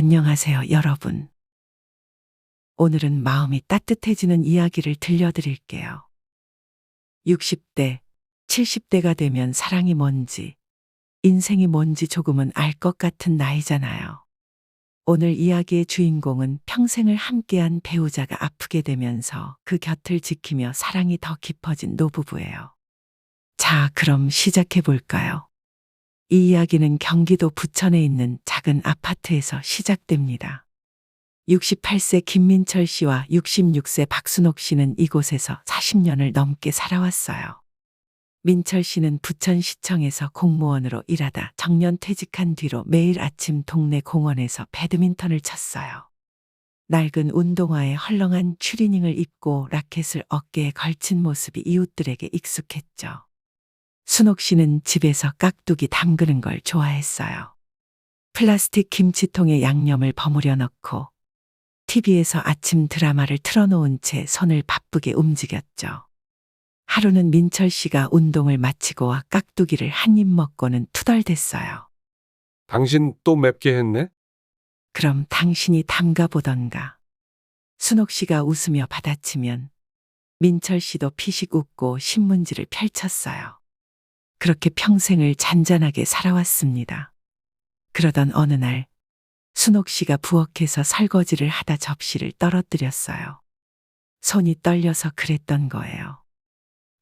안녕하세요, 여러분. 오늘은 마음이 따뜻해지는 이야기를 들려드릴게요. 60대, 70대가 되면 사랑이 뭔지, 인생이 뭔지 조금은 알 것 같은 나이잖아요. 오늘 이야기의 주인공은 평생을 함께한 배우자가 아프게 되면서 그 곁을 지키며 사랑이 더 깊어진 노부부예요. 자, 그럼 시작해 볼까요? 이 이야기는 경기도 부천에 있는 작은 아파트에서 시작됩니다. 68세 김민철 씨와 66세 박순옥 씨는 이곳에서 40년을 넘게 살아왔어요. 민철 씨는 부천시청에서 공무원으로 일하다 정년 퇴직한 뒤로 매일 아침 동네 공원에서 배드민턴을 쳤어요. 낡은 운동화에 헐렁한 추리닝을 입고 라켓을 어깨에 걸친 모습이 이웃들에게 익숙했죠. 순옥 씨는 집에서 깍두기 담그는 걸 좋아했어요. 플라스틱 김치통에 양념을 버무려 넣고 TV에서 아침 드라마를 틀어놓은 채 손을 바쁘게 움직였죠. 하루는 민철 씨가 운동을 마치고 와 깍두기를 한 입 먹고는 투덜댔어요. 당신 또 맵게 했네? 그럼 당신이 담가보던가. 순옥 씨가 웃으며 받아치면 민철 씨도 피식 웃고 신문지를 펼쳤어요. 그렇게 평생을 잔잔하게 살아왔습니다. 그러던 어느 날 순옥 씨가 부엌에서 설거지를 하다 접시를 떨어뜨렸어요. 손이 떨려서 그랬던 거예요.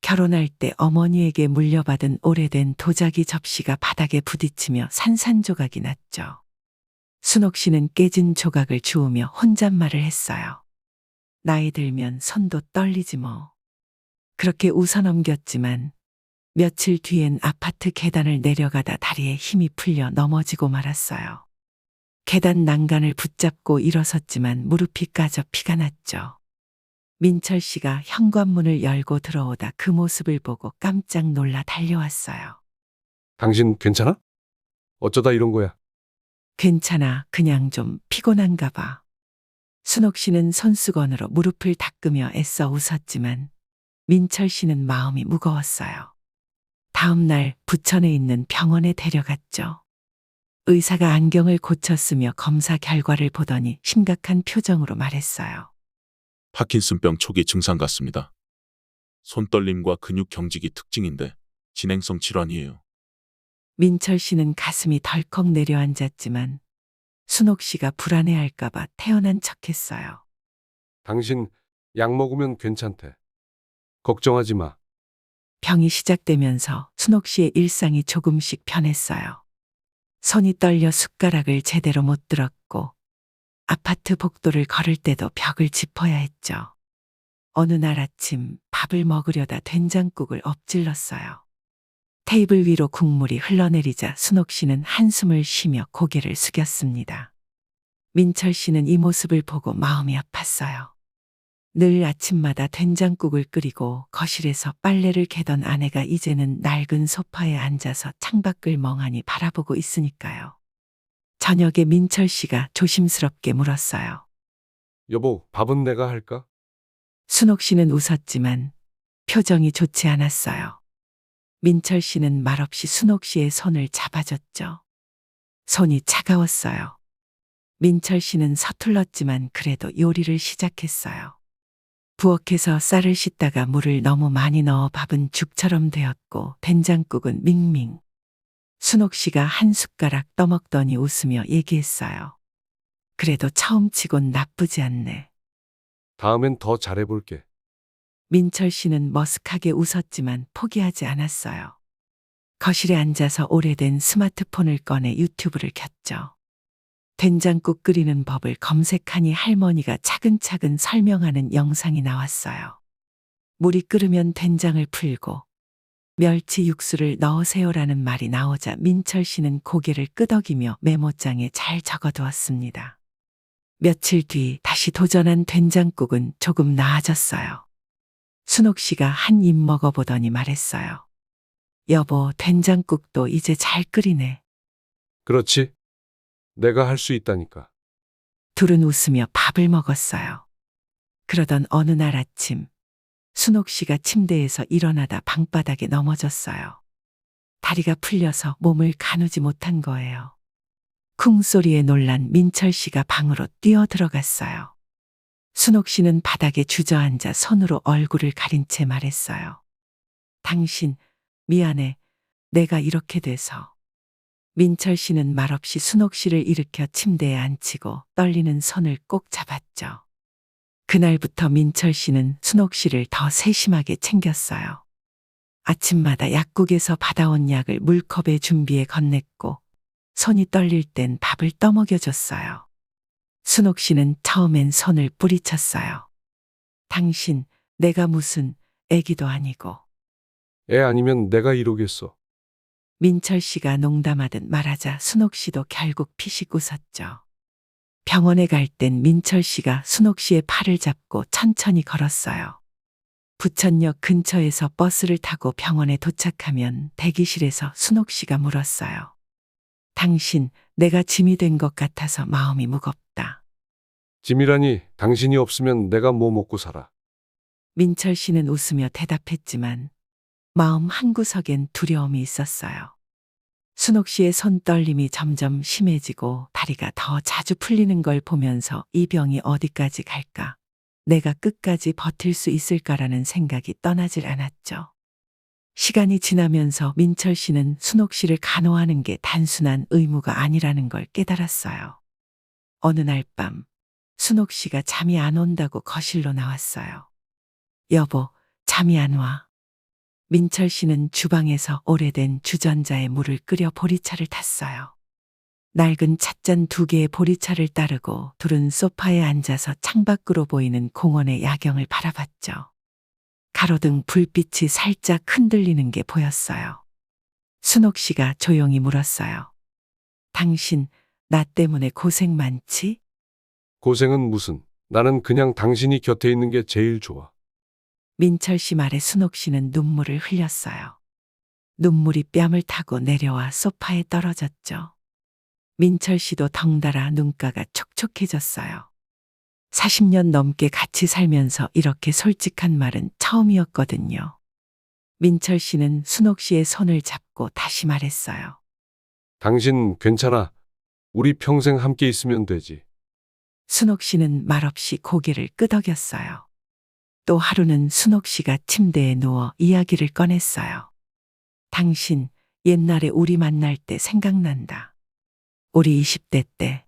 결혼할 때 어머니에게 물려받은 오래된 도자기 접시가 바닥에 부딪히며 산산조각이 났죠. 순옥 씨는 깨진 조각을 주우며 혼잣말을 했어요. 나이 들면 손도 떨리지 뭐. 그렇게 웃어넘겼지만 며칠 뒤엔 아파트 계단을 내려가다 다리에 힘이 풀려 넘어지고 말았어요. 계단 난간을 붙잡고 일어섰지만 무릎이 까져 피가 났죠. 민철 씨가 현관문을 열고 들어오다 그 모습을 보고 깜짝 놀라 달려왔어요. 당신 괜찮아? 어쩌다 이런 거야? 괜찮아, 그냥 좀 피곤한가 봐. 순옥 씨는 손수건으로 무릎을 닦으며 애써 웃었지만 민철 씨는 마음이 무거웠어요. 다음 날 부천에 있는 병원에 데려갔죠. 의사가 안경을 고쳤으며 검사 결과를 보더니 심각한 표정으로 말했어요. 파킨슨병 초기 증상 같습니다. 손떨림과 근육 경직이 특징인데 진행성 질환이에요. 민철 씨는 가슴이 덜컥 내려앉았지만 순옥 씨가 불안해할까봐 태어난 척했어요. 당신 약 먹으면 괜찮대. 걱정하지 마. 병이 시작되면서 순옥 씨의 일상이 조금씩 변했어요. 손이 떨려 숟가락을 제대로 못 들었고 아파트 복도를 걸을 때도 벽을 짚어야 했죠. 어느 날 아침 밥을 먹으려다 된장국을 엎질렀어요. 테이블 위로 국물이 흘러내리자 순옥 씨는 한숨을 쉬며 고개를 숙였습니다. 민철 씨는 이 모습을 보고 마음이 아팠어요. 늘 아침마다 된장국을 끓이고 거실에서 빨래를 개던 아내가 이제는 낡은 소파에 앉아서 창밖을 멍하니 바라보고 있으니까요. 저녁에 민철 씨가 조심스럽게 물었어요. 여보, 밥은 내가 할까? 순옥 씨는 웃었지만 표정이 좋지 않았어요. 민철 씨는 말없이 순옥 씨의 손을 잡아줬죠. 손이 차가웠어요. 민철 씨는 서툴렀지만 그래도 요리를 시작했어요. 부엌에서 쌀을 씻다가 물을 너무 많이 넣어 밥은 죽처럼 되었고 된장국은 밍밍. 순옥 씨가 한 숟가락 떠먹더니 웃으며 얘기했어요. 그래도 처음 치곤 나쁘지 않네. 다음엔 더 잘해볼게. 민철 씨는 머쓱하게 웃었지만 포기하지 않았어요. 거실에 앉아서 오래된 스마트폰을 꺼내 유튜브를 켰죠. 된장국 끓이는 법을 검색하니 할머니가 차근차근 설명하는 영상이 나왔어요. 물이 끓으면 된장을 풀고 멸치 육수를 넣으세요라는 말이 나오자 민철 씨는 고개를 끄덕이며 메모장에 잘 적어두었습니다. 며칠 뒤 다시 도전한 된장국은 조금 나아졌어요. 순옥 씨가 한 입 먹어보더니 말했어요. 여보, 된장국도 이제 잘 끓이네. 그렇지. 내가 할 수 있다니까. 둘은 웃으며 밥을 먹었어요. 그러던 어느 날 아침, 순옥 씨가 침대에서 일어나다 방바닥에 넘어졌어요. 다리가 풀려서 몸을 가누지 못한 거예요. 쿵소리에 놀란 민철 씨가 방으로 뛰어 들어갔어요. 순옥 씨는 바닥에 주저앉아 손으로 얼굴을 가린 채 말했어요. 당신, 미안해. 내가 이렇게 돼서. 민철 씨는 말없이 순옥 씨를 일으켜 침대에 앉히고 떨리는 손을 꼭 잡았죠. 그날부터 민철 씨는 순옥 씨를 더 세심하게 챙겼어요. 아침마다 약국에서 받아온 약을 물컵에 준비해 건넸고 손이 떨릴 땐 밥을 떠먹여줬어요. 순옥 씨는 처음엔 손을 뿌리쳤어요. 당신, 내가 무슨 애기도 아니고. 애 아니면 내가 이러겠어. 민철 씨가 농담하듯 말하자 순옥 씨도 결국 피식 웃었죠. 병원에 갈 땐 민철 씨가 순옥 씨의 팔을 잡고 천천히 걸었어요. 부천역 근처에서 버스를 타고 병원에 도착하면 대기실에서 순옥 씨가 물었어요. 당신, 내가 짐이 된 것 같아서 마음이 무겁다. 짐이라니 당신이 없으면 내가 뭐 먹고 살아. 민철 씨는 웃으며 대답했지만 마음 한구석엔 두려움이 있었어요. 순옥 씨의 손떨림이 점점 심해지고 다리가 더 자주 풀리는 걸 보면서 이 병이 어디까지 갈까? 내가 끝까지 버틸 수 있을까라는 생각이 떠나질 않았죠. 시간이 지나면서 민철 씨는 순옥 씨를 간호하는 게 단순한 의무가 아니라는 걸 깨달았어요. 어느 날 밤, 순옥 씨가 잠이 안 온다고 거실로 나왔어요. 여보, 잠이 안 와. 민철 씨는 주방에서 오래된 주전자에 물을 끓여 보리차를 탔어요. 낡은 찻잔 2개의 보리차를 따르고 둘은 소파에 앉아서 창밖으로 보이는 공원의 야경을 바라봤죠. 가로등 불빛이 살짝 흔들리는 게 보였어요. 순옥 씨가 조용히 물었어요. 당신, 나 때문에 고생 많지? 고생은 무슨. 나는 그냥 당신이 곁에 있는 게 제일 좋아. 민철 씨 말에 순옥 씨는 눈물을 흘렸어요. 눈물이 뺨을 타고 내려와 소파에 떨어졌죠. 민철 씨도 덩달아 눈가가 촉촉해졌어요. 40년 넘게 같이 살면서 이렇게 솔직한 말은 처음이었거든요. 민철 씨는 순옥 씨의 손을 잡고 다시 말했어요. 당신 괜찮아. 우리 평생 함께 있으면 되지. 순옥 씨는 말없이 고개를 끄덕였어요. 또 하루는 순옥 씨가 침대에 누워 이야기를 꺼냈어요. 당신, 옛날에 우리 만날 때 생각난다. 우리 20대 때.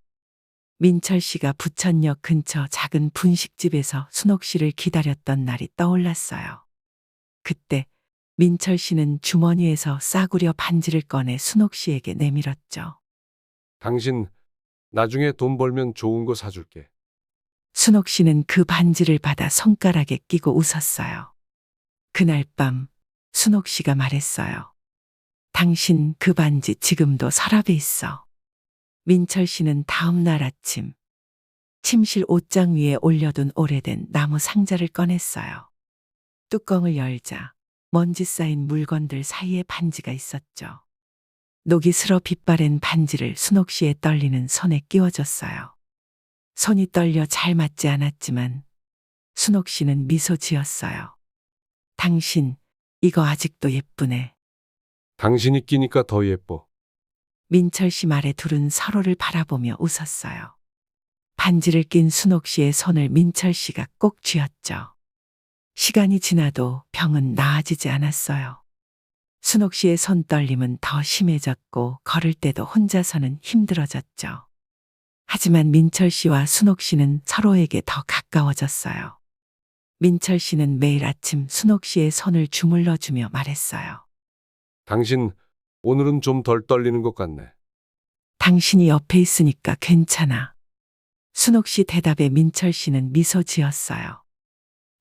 민철 씨가 부천역 근처 작은 분식집에서 순옥 씨를 기다렸던 날이 떠올랐어요. 그때 민철 씨는 주머니에서 싸구려 반지를 꺼내 순옥 씨에게 내밀었죠. 당신, 나중에 돈 벌면 좋은 거 사줄게. 순옥 씨는 그 반지를 받아 손가락에 끼고 웃었어요. 그날 밤 순옥 씨가 말했어요. 당신 그 반지 지금도 서랍에 있어. 민철 씨는 다음 날 아침 침실 옷장 위에 올려둔 오래된 나무 상자를 꺼냈어요. 뚜껑을 열자 먼지 쌓인 물건들 사이에 반지가 있었죠. 녹이 슬어 빛바랜 반지를 순옥 씨의 떨리는 손에 끼워줬어요. 손이 떨려 잘 맞지 않았지만 순옥 씨는 미소 지었어요. 당신, 이거 아직도 예쁘네. 당신이 끼니까 더 예뻐. 민철 씨 말에 둘은 서로를 바라보며 웃었어요. 반지를 낀 순옥 씨의 손을 민철 씨가 꼭 쥐었죠. 시간이 지나도 병은 나아지지 않았어요. 순옥 씨의 손떨림은 더 심해졌고 걸을 때도 혼자서는 힘들어졌죠. 하지만 민철 씨와 순옥 씨는 서로에게 더 가까워졌어요. 민철 씨는 매일 아침 순옥 씨의 손을 주물러주며 말했어요. 당신, 오늘은 좀 덜 떨리는 것 같네. 당신이 옆에 있으니까 괜찮아. 순옥 씨 대답에 민철 씨는 미소 지었어요.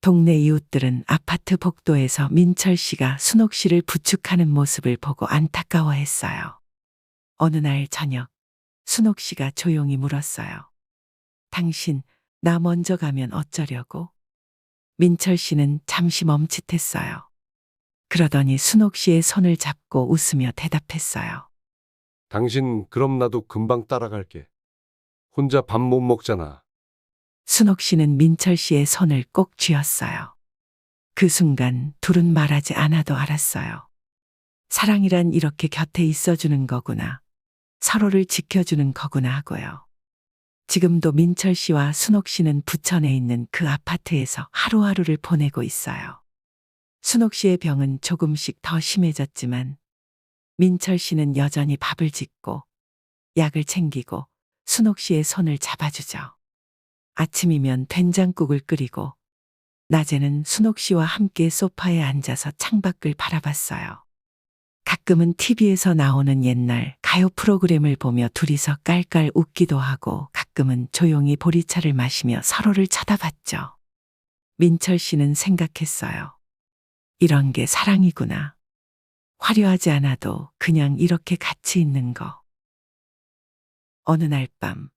동네 이웃들은 아파트 복도에서 민철 씨가 순옥 씨를 부축하는 모습을 보고 안타까워했어요. 어느 날 저녁, 순옥 씨가 조용히 물었어요. 당신, 나 먼저 가면 어쩌려고? 민철 씨는 잠시 멈칫했어요. 그러더니 순옥 씨의 손을 잡고 웃으며 대답했어요. 당신, 그럼 나도 금방 따라갈게. 혼자 밥 못 먹잖아. 순옥 씨는 민철 씨의 손을 꼭 쥐었어요. 그 순간 둘은 말하지 않아도 알았어요. 사랑이란 이렇게 곁에 있어주는 거구나. 서로를 지켜주는 거구나 하고요. 지금도 민철 씨와 순옥 씨는 부천에 있는 그 아파트에서 하루하루를 보내고 있어요. 순옥 씨의 병은 조금씩 더 심해졌지만 민철 씨는 여전히 밥을 짓고 약을 챙기고 순옥 씨의 손을 잡아주죠. 아침이면 된장국을 끓이고 낮에는 순옥 씨와 함께 소파에 앉아서 창밖을 바라봤어요. 가끔은 TV에서 나오는 옛날 가요 프로그램을 보며 둘이서 깔깔 웃기도 하고 가끔은 조용히 보리차를 마시며 서로를 쳐다봤죠. 민철 씨는 생각했어요. 이런 게 사랑이구나. 화려하지 않아도 그냥 이렇게 같이 있는 거. 어느 날 밤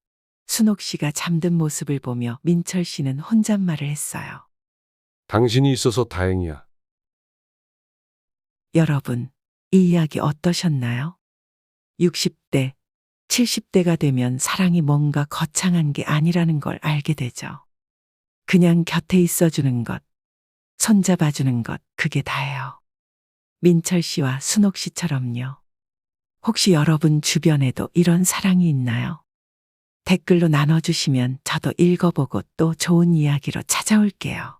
순옥 씨가 잠든 모습을 보며 민철 씨는 혼잣말을 했어요. 당신이 있어서 다행이야. 여러분, 이 이야기 어떠셨나요? 60대, 70대가 되면 사랑이 뭔가 거창한 게 아니라는 걸 알게 되죠. 그냥 곁에 있어주는 것, 손잡아주는 것, 그게 다예요. 민철 씨와 순옥 씨처럼요. 혹시 여러분 주변에도 이런 사랑이 있나요? 댓글로 나눠주시면 저도 읽어보고 또 좋은 이야기로 찾아올게요.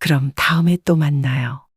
그럼 다음에 또 만나요.